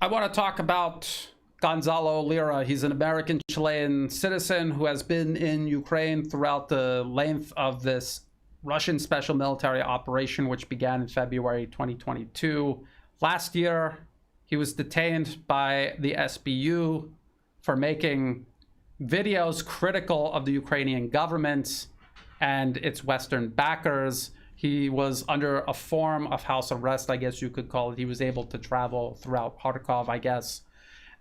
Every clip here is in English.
I want to talk about Gonzalo Lira. He's an American Chilean citizen who has been in Ukraine throughout the length of this Russian special military operation, which began in February 2022. Last year, he was detained by the SBU for making videos critical of the Ukrainian government and its Western backers. He was under a form of house arrest, I guess you could call it. He was able to travel throughout Kharkov, I guess.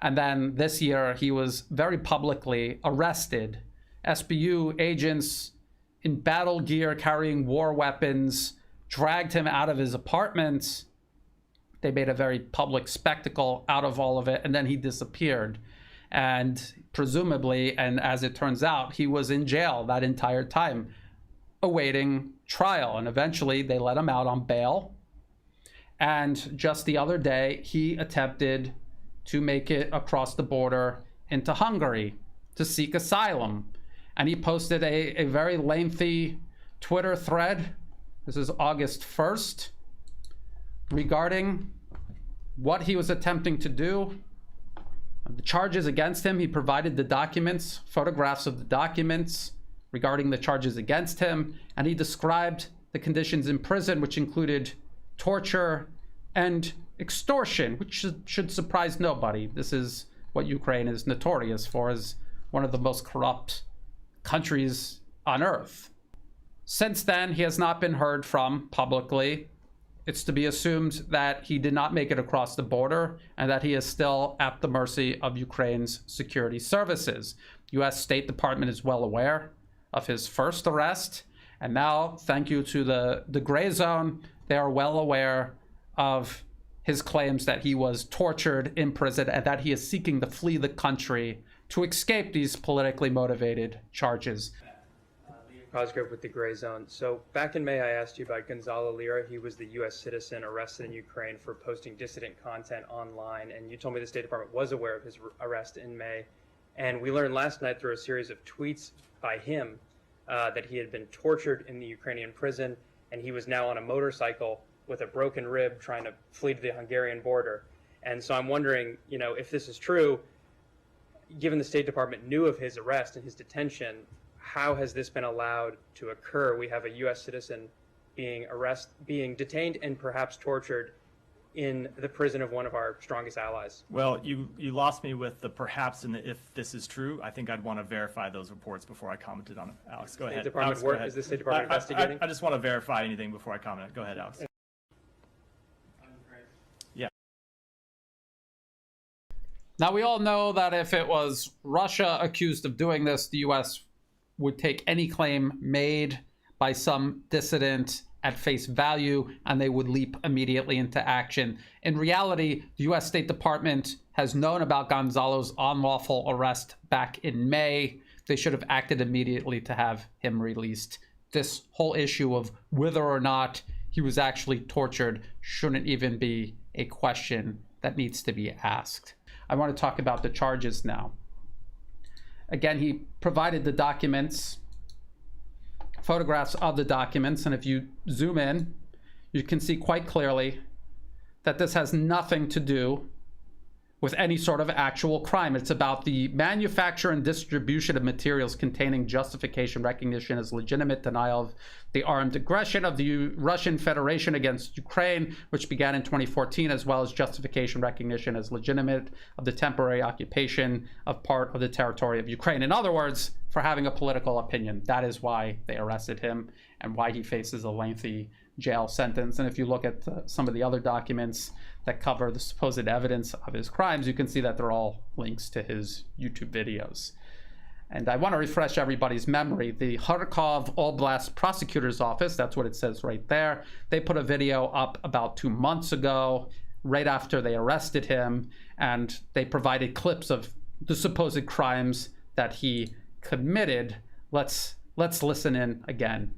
And then this year, he was very publicly arrested. SBU agents in battle gear carrying war weapons dragged him out of his apartment. They made a very public spectacle out of all of it, and then he disappeared. And presumably, and as it turns out, he was in jail that entire time, awaiting trial. And eventually, they let him out on bail. And just the other day, he attempted to make it across the border into Hungary to seek asylum. And he posted a very lengthy Twitter thread. This is August 1st, regarding what he was attempting to do. The charges against him, he provided the documents, photographs of the documents regarding the charges against him, and he described the conditions in prison, which included torture and extortion, which should surprise nobody. This is what Ukraine is notorious for, as one of the most corrupt countries on earth. Since then, he has not been heard from publicly. It's to be assumed that he did not make it across the border and that he is still at the mercy of Ukraine's security services. U.S. State Department is well aware of his first arrest. And now, thank you to the gray zone, they are well aware of his claims that he was tortured in prison and that he is seeking to flee the country to escape these politically motivated charges. Prosecutor with the gray zone. So back in May, I asked you about Gonzalo Lira. He was the U.S. citizen arrested in Ukraine for posting dissident content online. And you told me the State Department was aware of his arrest in May. And we learned last night through a series of tweets by him that he had been tortured in the Ukrainian prison. And he was now on a motorcycle with a broken rib trying to flee to the Hungarian border. And so I'm wondering, if this is true, given the State Department knew of his arrest and his detention, how has this been allowed to occur? We have a U.S. citizen being detained and perhaps tortured in the prison of one of our strongest allies. Well, you lost me with the perhaps and the if this is true. I think I'd want to verify those reports before I commented on it. Alex, go ahead. Alex, go ahead. Is the State Department investigating? I just want to verify anything before I comment. Go ahead, Alex. Yeah. Now, we all know that if it was Russia accused of doing this, the U.S. would take any claim made by some dissident at face value, and they would leap immediately into action. In reality, the U.S. State Department has known about Gonzalo's unlawful arrest back in May. They should have acted immediately to have him released. This whole issue of whether or not he was actually tortured shouldn't even be a question that needs to be asked. I want to talk about the charges now. Again, he provided the documents, photographs of the documents, and if you zoom in, you can see quite clearly that this has nothing to do with any sort of actual crime. It's about the manufacture and distribution of materials containing justification recognition as legitimate denial of the armed aggression of the Russian Federation against Ukraine, which began in 2014, as well as justification recognition as legitimate of the temporary occupation of part of the territory of Ukraine. In other words, for having a political opinion. That is why they arrested him and why he faces a lengthy jail sentence. And if you look at some of the other documents that cover the supposed evidence of his crimes, you can see that they're all links to his YouTube videos. And I want to refresh everybody's memory. The Kharkov Oblast Prosecutor's Office, that's what it says right there, they put a video up about 2 months ago, right after they arrested him, and they provided clips of the supposed crimes that he committed. Let's listen in again.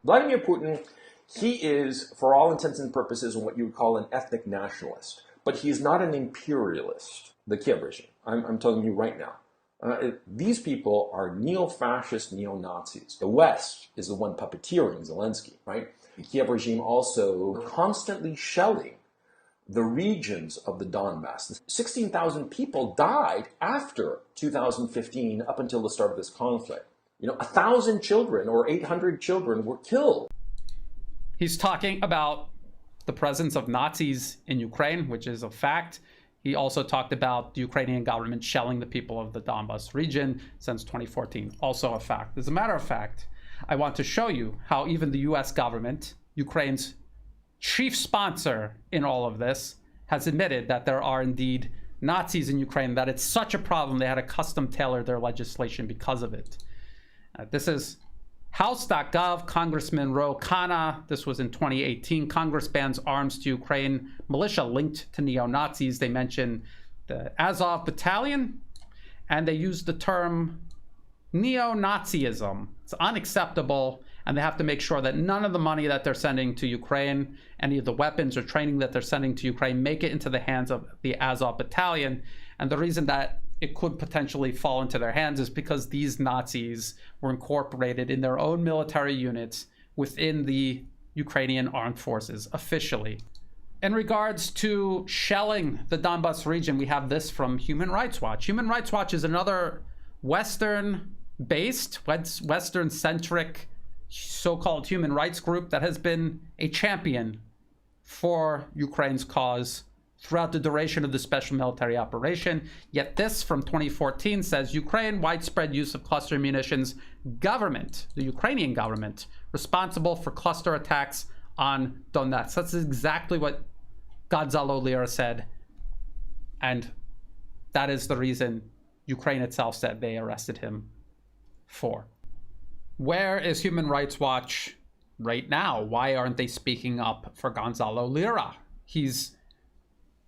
Vladimir Putin, he is, for all intents and purposes, what you would call an ethnic nationalist, but he's not an imperialist, the Kiev regime. I'm telling you right now. These people are neo-fascist, neo-Nazis. The West is the one puppeteering Zelensky, right? The Kiev regime also constantly shouting the regions of the Donbass. 16,000 people died after 2015 up until the start of this conflict. 1,000 children or 800 children were killed. He's talking about the presence of Nazis in Ukraine, which is a fact. He also talked about the Ukrainian government shelling the people of the Donbas region since 2014. Also a fact. As a matter of fact, I want to show you how even the US government, Ukraine's chief sponsor in all of this, has admitted that there are indeed Nazis in Ukraine, that it's such a problem they had to custom tailor their legislation because of it. This is House.gov, Congressman Ro Khanna. This was in 2018. Congress bans arms to Ukraine militia linked to neo-Nazis. They mention the Azov battalion, and they use the term neo-Nazism. It's unacceptable, and they have to make sure that none of the money that they're sending to Ukraine, any of the weapons or training that they're sending to Ukraine, make it into the hands of the Azov battalion. And the reason that it could potentially fall into their hands is because these Nazis were incorporated in their own military units within the Ukrainian armed forces officially. In regards to shelling the Donbas region, we have this from Human Rights Watch. Human Rights Watch is another Western-based, Western-centric so-called human rights group that has been a champion for Ukraine's cause throughout the duration of the special military operation. Yet this from 2014 says Ukraine widespread use of cluster munitions, government, the Ukrainian government, responsible for cluster attacks on Donetsk. That's exactly what Gonzalo Lira said. And that is the reason Ukraine itself said they arrested him for. Where is Human Rights Watch right now? Why aren't they speaking up for Gonzalo Lira? He's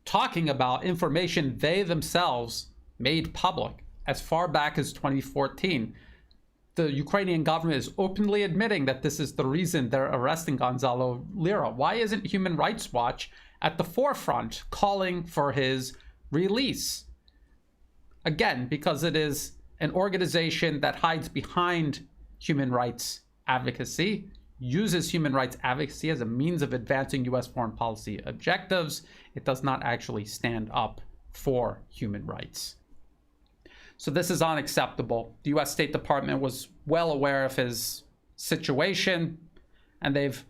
talking about information they themselves made public as far back as 2014. The Ukrainian government is openly admitting that this is the reason they're arresting Gonzalo Lira. Why isn't Human Rights Watch at the forefront calling for his release? Again, because it is an organization that hides behind human rights advocacy, uses human rights advocacy as a means of advancing U.S. foreign policy objectives. It does not actually stand up for human rights. So this is unacceptable. The U.S. State Department was well aware of his situation, and they've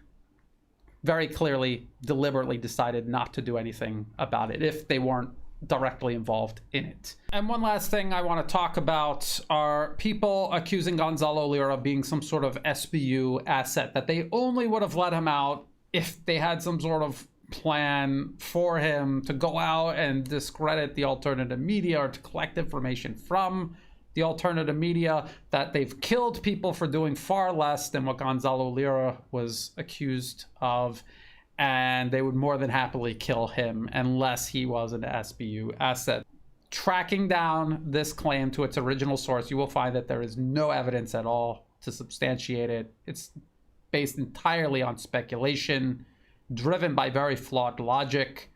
very clearly, deliberately decided not to do anything about it if they weren't directly involved in it. And one last thing I want to talk about are people accusing Gonzalo Lira of being some sort of SBU asset, that they only would have let him out if they had some sort of plan for him to go out and discredit the alternative media or to collect information from the alternative media, that they've killed people for doing far less than what Gonzalo Lira was accused of, and they would more than happily kill him unless he was an SBU asset. Tracking down this claim to its original source, you will find that there is no evidence at all to substantiate it. It's based entirely on speculation, driven by very flawed logic.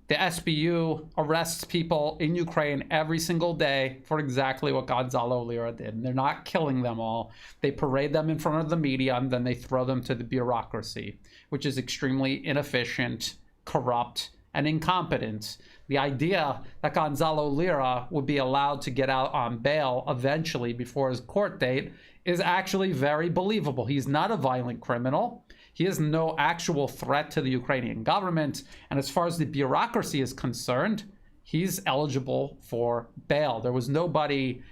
The SBU arrests people in Ukraine every single day for exactly what Gonzalo Lira did. And they're not killing them all. They parade them in front of the media, and then they throw them to the bureaucracy, which is extremely inefficient, corrupt, and incompetent. The idea that Gonzalo Lira would be allowed to get out on bail eventually before his court date is actually very believable. He's not a violent criminal. He has no actual threat to the Ukrainian government. And as far as the bureaucracy is concerned, he's eligible for bail. There was nobody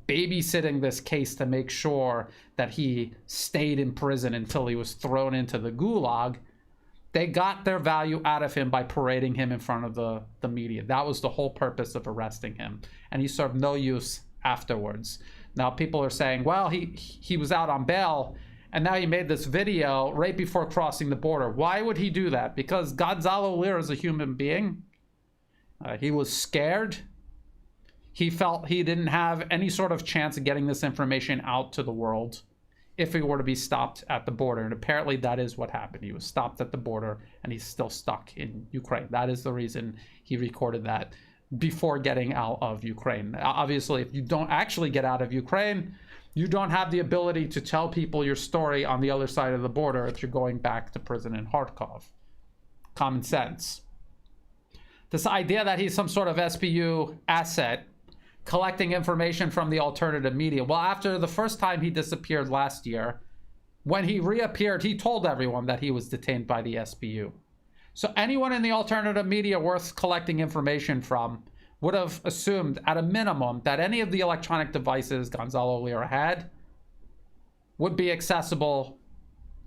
babysitting this case to make sure that he stayed in prison until he was thrown into the gulag. They got their value out of him by parading him in front of the media. That was the whole purpose of arresting him. And he served no use afterwards. Now people are saying, well, he was out on bail, and now he made this video right before crossing the border. Why would he do that? Because Gonzalo Lira is a human being. He was scared. He felt he didn't have any sort of chance of getting this information out to the world if he were to be stopped at the border. And apparently that is what happened. He was stopped at the border, and he's still stuck in Ukraine. That is the reason he recorded that before getting out of Ukraine. Obviously, if you don't actually get out of Ukraine, you don't have the ability to tell people your story on the other side of the border if you're going back to prison in Kharkov. Common sense. This idea that he's some sort of SBU asset collecting information from the alternative media. Well, after the first time he disappeared last year, when he reappeared, he told everyone that he was detained by the SBU. So anyone in the alternative media worth collecting information from would have assumed at a minimum that any of the electronic devices Gonzalo Lira had would be accessible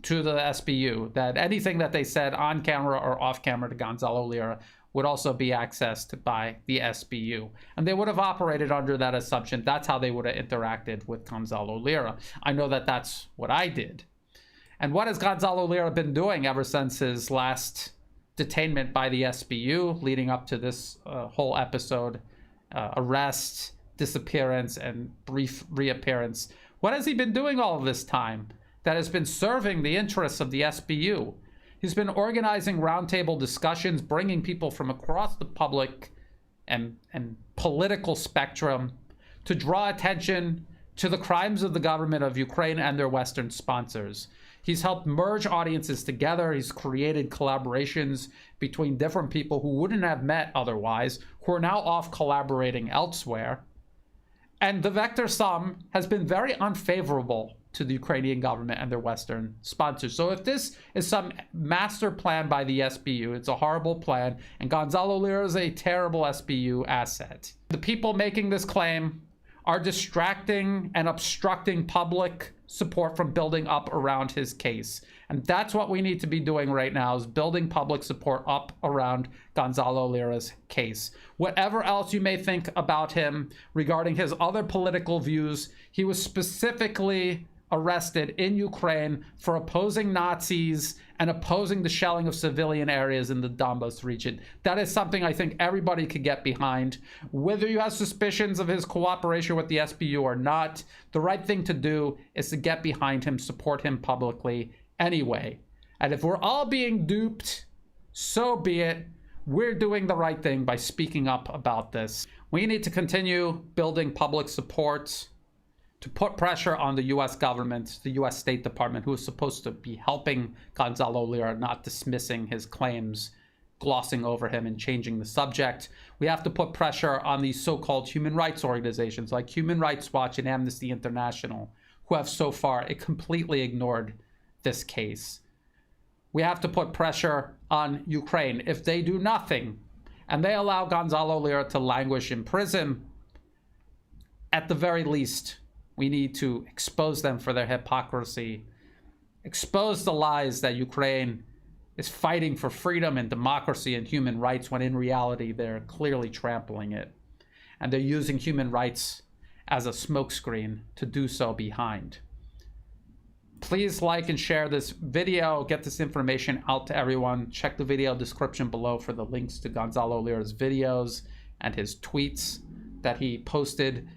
to the SBU, that anything that they said on camera or off camera to Gonzalo Lira would also be accessed by the SBU. And they would have operated under that assumption. That's how they would have interacted with Gonzalo Lira. I know that that's what I did. And what has Gonzalo Lira been doing ever since his last detainment by the SBU, leading up to this whole episode, arrest, disappearance, and brief reappearance? What has he been doing all of this time that has been serving the interests of the SBU? He's been organizing roundtable discussions, bringing people from across the public and political spectrum to draw attention to the crimes of the government of Ukraine and their Western sponsors. He's helped merge audiences together. He's created collaborations between different people who wouldn't have met otherwise, who are now off collaborating elsewhere. And the vector sum has been very unfavorable to the Ukrainian government and their Western sponsors. So if this is some master plan by the SBU, it's a horrible plan, and Gonzalo Lira is a terrible SBU asset. The people making this claim are distracting and obstructing public support from building up around his case. And that's what we need to be doing right now, is building public support up around Gonzalo Lira's case. Whatever else you may think about him regarding his other political views, he was specifically arrested in Ukraine for opposing Nazis and opposing the shelling of civilian areas in the Donbas region. That is something I think everybody could get behind. Whether you have suspicions of his cooperation with the SBU or not, the right thing to do is to get behind him, support him publicly anyway. And if we're all being duped, so be it. We're doing the right thing by speaking up about this. We need to continue building public support to put pressure on the US government, the US State Department, who is supposed to be helping Gonzalo Lira, not dismissing his claims, glossing over him and changing the subject. We have to put pressure on these so-called human rights organizations like Human Rights Watch and Amnesty International, who have so far completely ignored this case. We have to put pressure on Ukraine. If they do nothing and they allow Gonzalo Lira to languish in prison, at the very least, we need to expose them for their hypocrisy, expose the lies that Ukraine is fighting for freedom and democracy and human rights, when in reality they're clearly trampling it. And they're using human rights as a smokescreen to do so behind. Please like and share this video, get this information out to everyone. Check the video description below for the links to Gonzalo Lira's videos and his tweets that he posted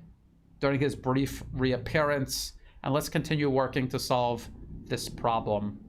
during his brief reappearance. And let's continue working to solve this problem.